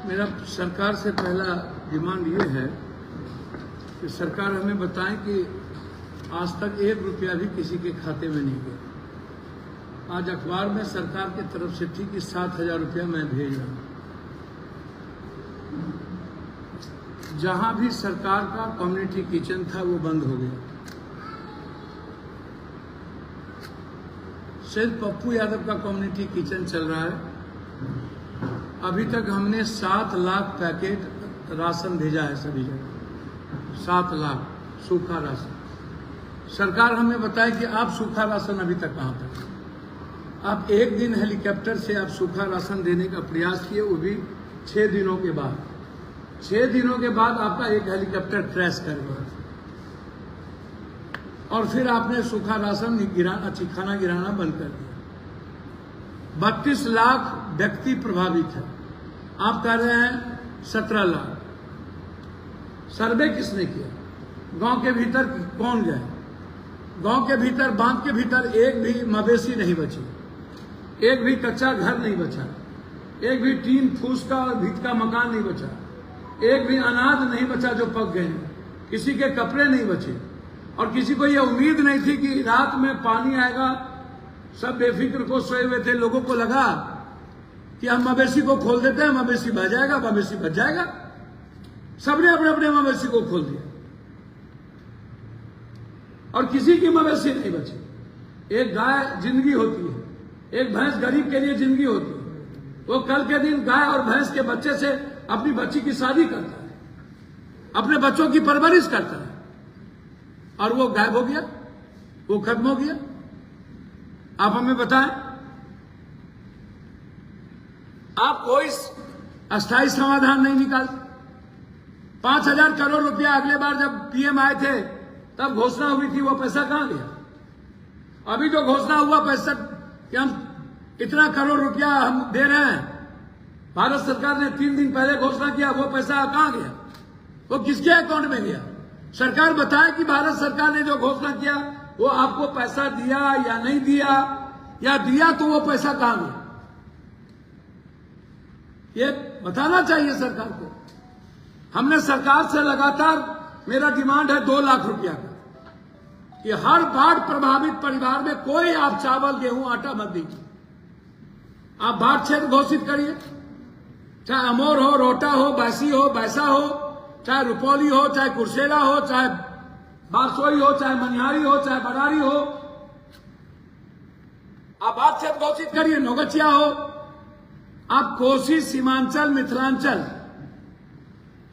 मेरा सरकार से पहला डिमांड ये है कि सरकार हमें बताएं कि आज तक 1 रुपया भी किसी के खाते में नहीं गया। आज अखबार में सरकार की तरफ से थी कि 7,000 रुपया मैं भेज रहा हूं। जहां भी सरकार का कम्युनिटी किचन था वो बंद हो गया। सिर्फ पप्पू यादव का कम्युनिटी किचन चल रहा है। अभी तक हमने 7 लाख पैकेट राशन भेजा है सभी जगह, 7 लाख सूखा राशन। सरकार हमें बताए कि आप सूखा राशन अभी तक कहां तक। आप एक दिन हेलीकॉप्टर से आप सूखा राशन देने का प्रयास किए, वो भी 6 दिनों के बाद। 6 दिनों के बाद आपका एक हेलीकॉप्टर क्रैश कर गया और फिर आपने सूखा राशन खाना गिराना बंद कर दिया। 32 लाख व्यक्ति प्रभावित है, आप कह रहे हैं 17 लाख। सर्वे किसने किया? गांव के भीतर कौन गए? गांव के भीतर, बांध के भीतर एक भी मवेशी नहीं बची, एक भी कच्चा घर नहीं बचा, एक भी टीन फूस का और भीत का मकान नहीं बचा, एक भी अनाज नहीं बचा जो पक गए, किसी के कपड़े नहीं बचे। और किसी को यह उम्मीद नहीं थी कि रात में पानी आएगा। सब बेफिक्र को सोए हुए थे। लोगों को लगा कि हम मवेशी को खोल देते हैं, मवेशी बच जाएगा, मवेशी बच जाएगा। सबने अपने अपने मवेशी को खोल दिया और किसी की मवेशी नहीं बची। एक गाय जिंदगी होती है, एक भैंस गरीब के लिए जिंदगी होती है। वो कल के दिन गाय और भैंस के बच्चे से अपनी बच्ची की शादी करता है, अपने बच्चों की परवरिश करता है, और वो गायब हो गया, वो खत्म हो गया। आप हमें बताएं, आप कोई अस्थायी समाधान नहीं निकाल। 5,000 करोड़ रुपया अगले बार जब पीएम आए थे तब घोषणा हुई थी, वो पैसा कहां गया? अभी जो घोषणा हुआ पैसा कि हम इतना करोड़ रुपया हम दे रहे हैं, भारत सरकार ने 3 दिन पहले घोषणा किया, वो पैसा कहां गया? वो किसके अकाउंट में गया? सरकार बताए कि भारत सरकार ने जो घोषणा किया वो आपको पैसा दिया या नहीं दिया, या दिया तो वो पैसा कहां गया? ये बताना चाहिए सरकार को। हमने सरकार से लगातार, मेरा डिमांड है 2 लाख रुपया का, कि हर बाढ़ प्रभावित परिवार में कोई आप चावल गेहूं आटा मत दीजिए। आप बाढ़ क्षेत्र घोषित करिए, चाहे अमोर हो, रोहटा हो, बैसी हो, बैसा हो, चाहे रुपौली हो, चाहे कुर्सेला हो, चाहे बारसोई हो, चाहे मनिहारी हो, चाहे बरारी हो। आप बाढ़ क्षेत्र घोषित करिए, नौगछिया हो। आप कोसी, सीमांचल, मिथिलांचल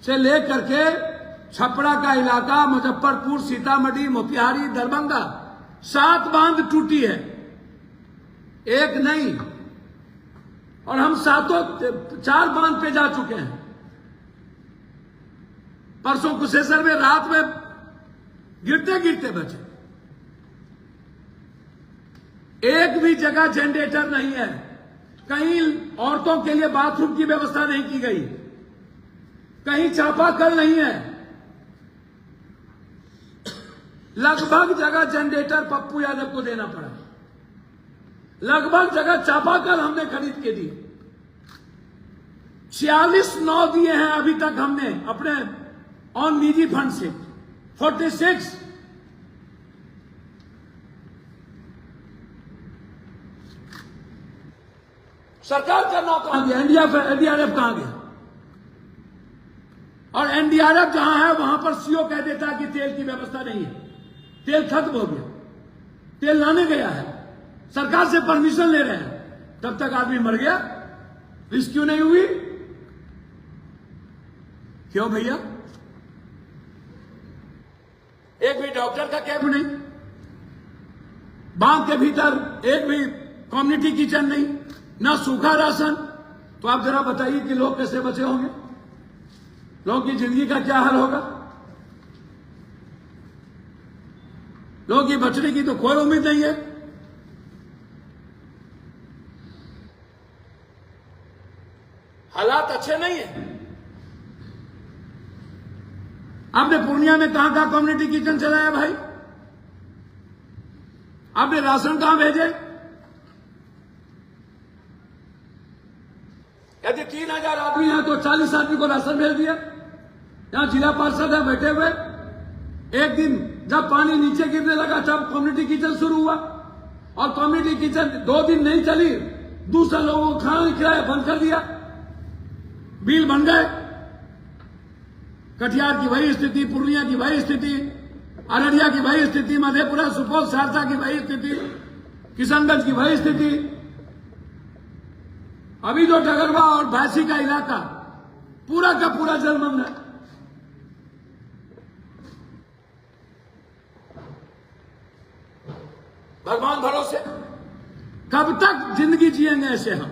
से लेकर के छपरा का इलाका, मुजफ्फरपुर, सीतामढ़ी, मोतिहारी, दरभंगा, 7 बांध टूटी है, एक नहीं। और हम 4 बांध पे जा चुके हैं। परसों कुशेश्वर में रात में गिरते गिरते बचे। एक भी जगह जनरेटर नहीं है, कहीं औरतों के लिए बाथरूम की व्यवस्था नहीं की गई, कहीं चापाकल नहीं है। लगभग जगह जनरेटर पप्पू यादव को देना पड़ा, लगभग जगह चापाकल हमने खरीद के दिए। 46 9 दिए हैं अभी तक हमने अपने ऑन निजी फंड से। 46 सरकार का नाम कहां गया? एनडीआरएफ कहां गया? और एनडीआरएफ जहां है वहां पर सीओ कह देता है कि तेल की व्यवस्था नहीं है, तेल खत्म हो गया, तेल लाने गया है, सरकार से परमिशन ले रहे हैं, तब तक आदमी मर गया, रेस्क्यू नहीं हुई। क्यों भैया? एक भी डॉक्टर का कैंप नहीं, बांध के भीतर एक भी कम्युनिटी किचन नहीं, ना सूखा राशन। तो आप जरा बताइए कि लोग कैसे बचे होंगे? लोगों की जिंदगी का क्या हाल होगा? लोगों की बचने की तो कोई उम्मीद नहीं है। हालात अच्छे नहीं है। आपने पूर्णिया में कहां कहां कम्युनिटी किचन चलाया भाई? आपने राशन कहां भेजे? यदि 3000 आदमी हैं तो 40 आदमी को राशन भेज दिया। यहां जिला पार्षद है बैठे हुए। एक दिन जब पानी नीचे गिरने लगा तब कम्युनिटी किचन शुरू हुआ, और कम्युनिटी किचन 2 दिन नहीं चली, दूसरे लोगों को खाना नहीं खिलाया, बंद कर दिया। बिल बन गए। कटिहार की वही स्थिति, पूर्णिया की वही स्थिति, अररिया की वही स्थिति, मधेपुरा, सुपौल, सहरसा की वही स्थिति, किशनगंज की वही स्थिति। अभी जो डगरवा और भैंसी का इलाका पूरा का पूरा जलमग्न है। भगवान भरोसे कब तक जिंदगी जिएंगे ऐसे हम?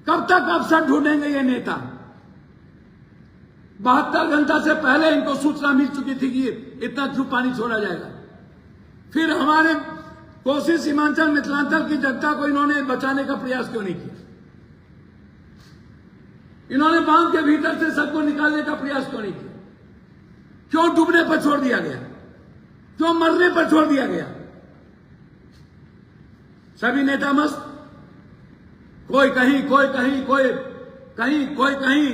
कब तक अवसर ढूंढेंगे ये नेता? 72 घंटा से पहले इनको सूचना मिल चुकी थी कि इतना क्यों पानी छोड़ा जाएगा। फिर हमारे कोसी, सीमांचल, मिथिलांचल की जनता को इन्होंने बचाने का प्रयास क्यों नहीं किया? इन्होंने बांध के भीतर से सबको निकालने का प्रयास क्यों नहीं किया? क्यों डूबने पर छोड़ दिया गया? क्यों मरने पर छोड़ दिया गया? सभी नेता मस्त, कोई कहीं, कोई कहीं, कोई कहीं, कोई कहीं।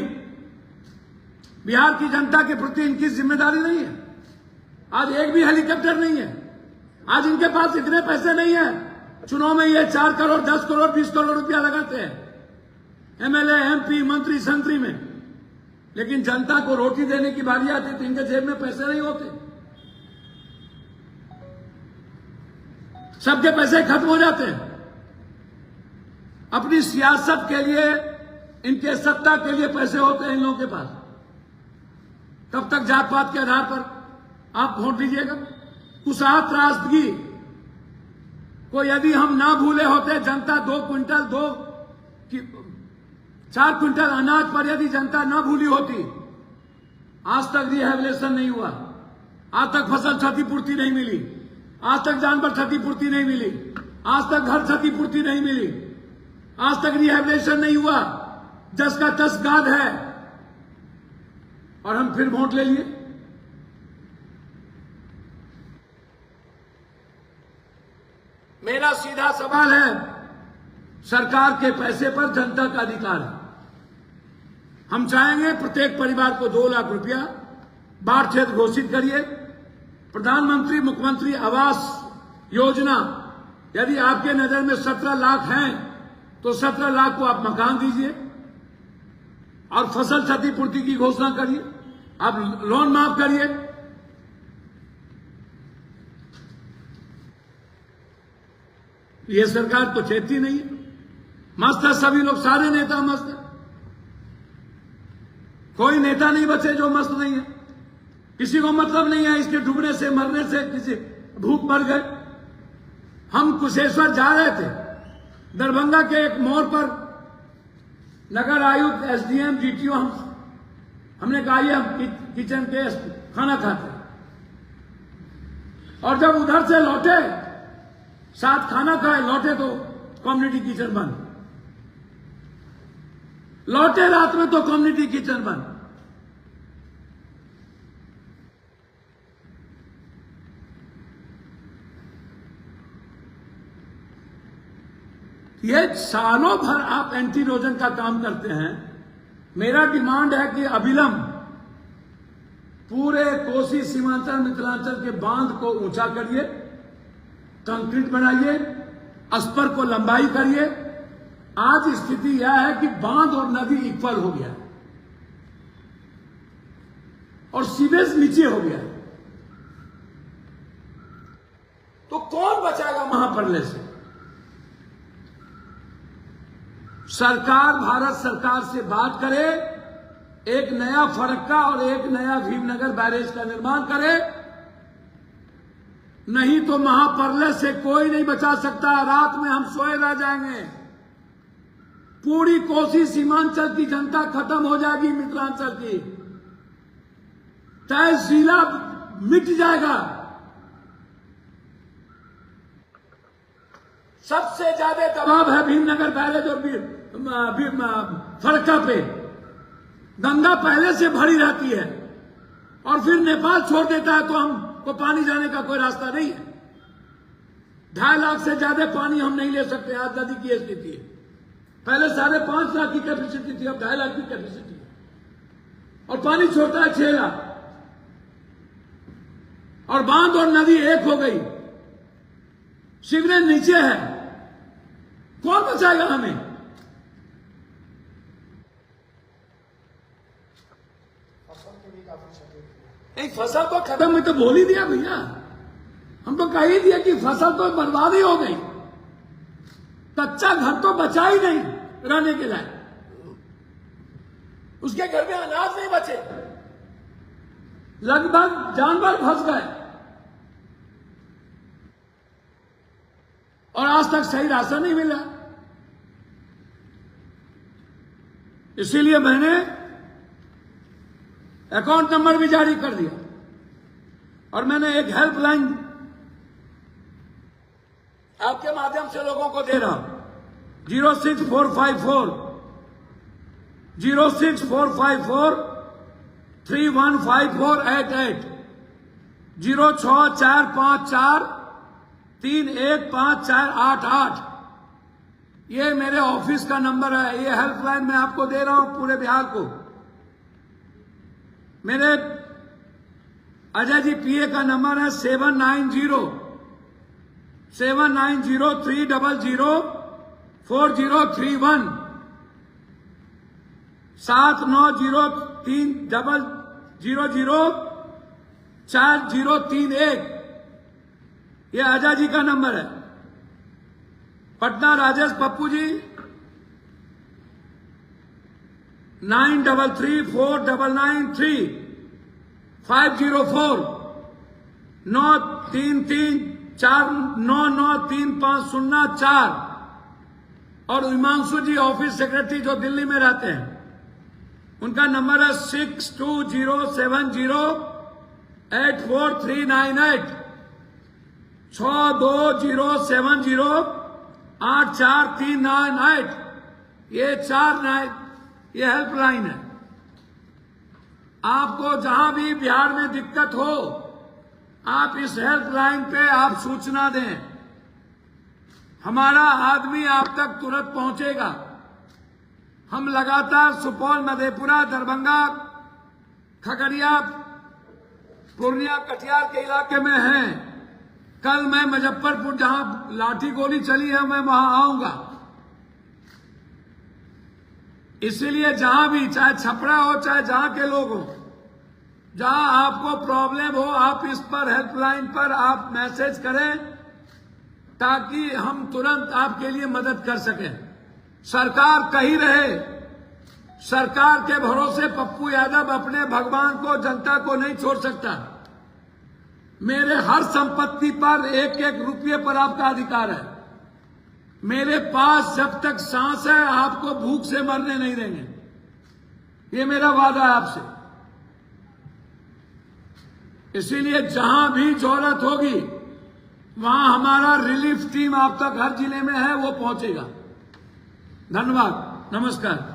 बिहार की जनता के प्रति इनकी जिम्मेदारी नहीं है। आज एक भी हेलीकॉप्टर नहीं है। आज इनके पास इतने पैसे नहीं है। चुनाव में ये 4 करोड़, 10 करोड़, 20 करोड़ रुपया लगाते हैं एमएलए, एमपी, मंत्री, संतरी में, लेकिन जनता को रोटी देने की बारी आती तो इनके जेब में पैसे नहीं होते। सबके पैसे खत्म हो जाते हैं। अपनी सियासत के लिए, इनके सत्ता के लिए पैसे होते हैं इन लोगों के पास। तब तक जात पात के आधार पर आप वोट दीजिएगा। कुशहा त्रासदगी को यदि हम ना भूले होते, जनता 2 क्विंटल, 4 क्विंटल अनाज पर यदि जनता ना भूली होती, आज तक रिहेबिलिटेशन नहीं हुआ, आज तक फसल क्षतिपूर्ति नहीं मिली, आज तक जानवर क्षतिपूर्ति नहीं मिली, आज तक घर क्षतिपूर्ति नहीं मिली, आज तक रिहेबिलिटेशन नहीं हुआ। जस का तस गाद है, और हम फिर वोट ले लिए। मेरा सीधा सवाल है, सरकार के पैसे पर जनता का अधिकार है। हम चाहेंगे प्रत्येक परिवार को 2 लाख रुपया बाढ़ क्षेत्र घोषित करिए। प्रधानमंत्री मुख्यमंत्री आवास योजना, यदि आपके नजर में 17 लाख हैं तो 17 लाख को आप मकान दीजिए, और फसल क्षतिपूर्ति की घोषणा करिए। आप लोन माफ करिए। ये सरकार तो चेती नहीं है। मस्त है सभी लोग, सारे नेता मस्त है। कोई नेता नहीं बचे जो मस्त नहीं है। किसी को मतलब नहीं है इसके डूबने से, मरने से, किसी भूख मर गए। हम कुशेश्वर जा रहे थे, दरभंगा के एक मोड़ पर नगर आयुक्त, एसडीएम, डीटीओ, हमने कहा ये हम किचन के खाना खाते, और जब उधर से लौटे, साथ खाना खाए, लौटे तो कम्युनिटी किचन बंद। लौटे रात में तो कम्युनिटी किचन बंद। ये सालों भर आप एंटी इरोजन का काम करते हैं। मेरा डिमांड है कि अविलंब पूरे कोसी, सीमांचल, मिथिलांचल के बांध को ऊंचा करिए, कंक्रीट बनाइए, अस्पर को लंबाई करिए। आज स्थिति यह है कि बांध और नदी इक्वल हो गया और सीवेज नीचे हो गया, तो कौन बचाएगा महाप्रलय से? सरकार, भारत सरकार से बात करे, एक नया फरक्का और एक नया भीमनगर बैरेज का निर्माण करे, नहीं तो महाप्रलय से कोई नहीं बचा सकता। रात में हम सोए रह जाएंगे। पूरी कोसी, सीमांचल की जनता खत्म हो जाएगी, मिथिलांचल की तहसीला मिट जाएगा। सबसे ज्यादा दबाव है भीमनगर बैरेज और फरक्का पे। गंगा पहले से भरी रहती है और फिर नेपाल छोड़ देता है, तो हमको पानी जाने का कोई रास्ता नहीं है। 2.5 लाख से ज्यादा पानी हम नहीं ले सकते। आज नदी की स्थिति है। पहले 5.5 लाख की कैपेसिटी थी, अब 2.5 लाख की कैपेसिटी है। और पानी छोटा है 6 लाख। और बांध और नदी एक हो गई, सीवरेज नीचे है, कौन बचाएगा हमें? एक फसल तो खत्म, में तो बोल ही दिया भैया, हम तो कह ही दिया कि फसल तो बर्बाद ही हो गई, कच्चा घर तो बचा ही नहीं रहने के लायक, उसके घर में अनाज नहीं बचे, लगभग जानवर फंस गए और आज तक सही राशन नहीं मिला। इसीलिए मैंने अकाउंट नंबर भी जारी कर दिया और मैंने एक हेल्पलाइन आपके माध्यम से लोगों को दे रहा हूं, 06454 315488 06454 315488। ये मेरे ऑफिस का नंबर है। ये हेल्पलाइन मैं आपको दे रहा हूं पूरे बिहार को। मेरे अजय जी पीए का नंबर है 7903004031 7903004031। ये अजय जी का नंबर है। पटना राजेश पप्पू जी 9334993504 93349935004। और हिमांशु जी ऑफिस सेक्रेटरी जो दिल्ली में रहते हैं, उनका नंबर है 6207084398 6207084398। ये हेल्पलाइन है। आपको जहां भी बिहार में दिक्कत हो, आप इस हेल्पलाइन पे आप सूचना दें, हमारा आदमी आप तक तुरंत पहुंचेगा। हम लगातार सुपौल, मधेपुरा, दरभंगा, खगड़िया, पूर्णिया, कटिहार के इलाके में हैं। कल मैं मुजफ्फरपुर, जहां लाठी गोली चली है, मैं वहां आऊंगा। इसीलिए जहां भी, चाहे छपरा हो चाहे जहां के लोग हो, जहां आपको प्रॉब्लम हो, आप इस पर हेल्पलाइन पर आप मैसेज करें ताकि हम तुरंत आपके लिए मदद कर सकें। सरकार कहीं रहे, सरकार के भरोसे पप्पू यादव अपने भगवान को, जनता को नहीं छोड़ सकता। मेरे हर संपत्ति पर 1-1 रुपये पर आपका अधिकार है। मेरे पास जब तक सांस है आपको भूख से मरने नहीं देंगे, ये मेरा वादा है आपसे। इसीलिए जहां भी जरूरत होगी वहां हमारा रिलीफ टीम आप तक हर जिले में है, वो पहुंचेगा। धन्यवाद, नमस्कार।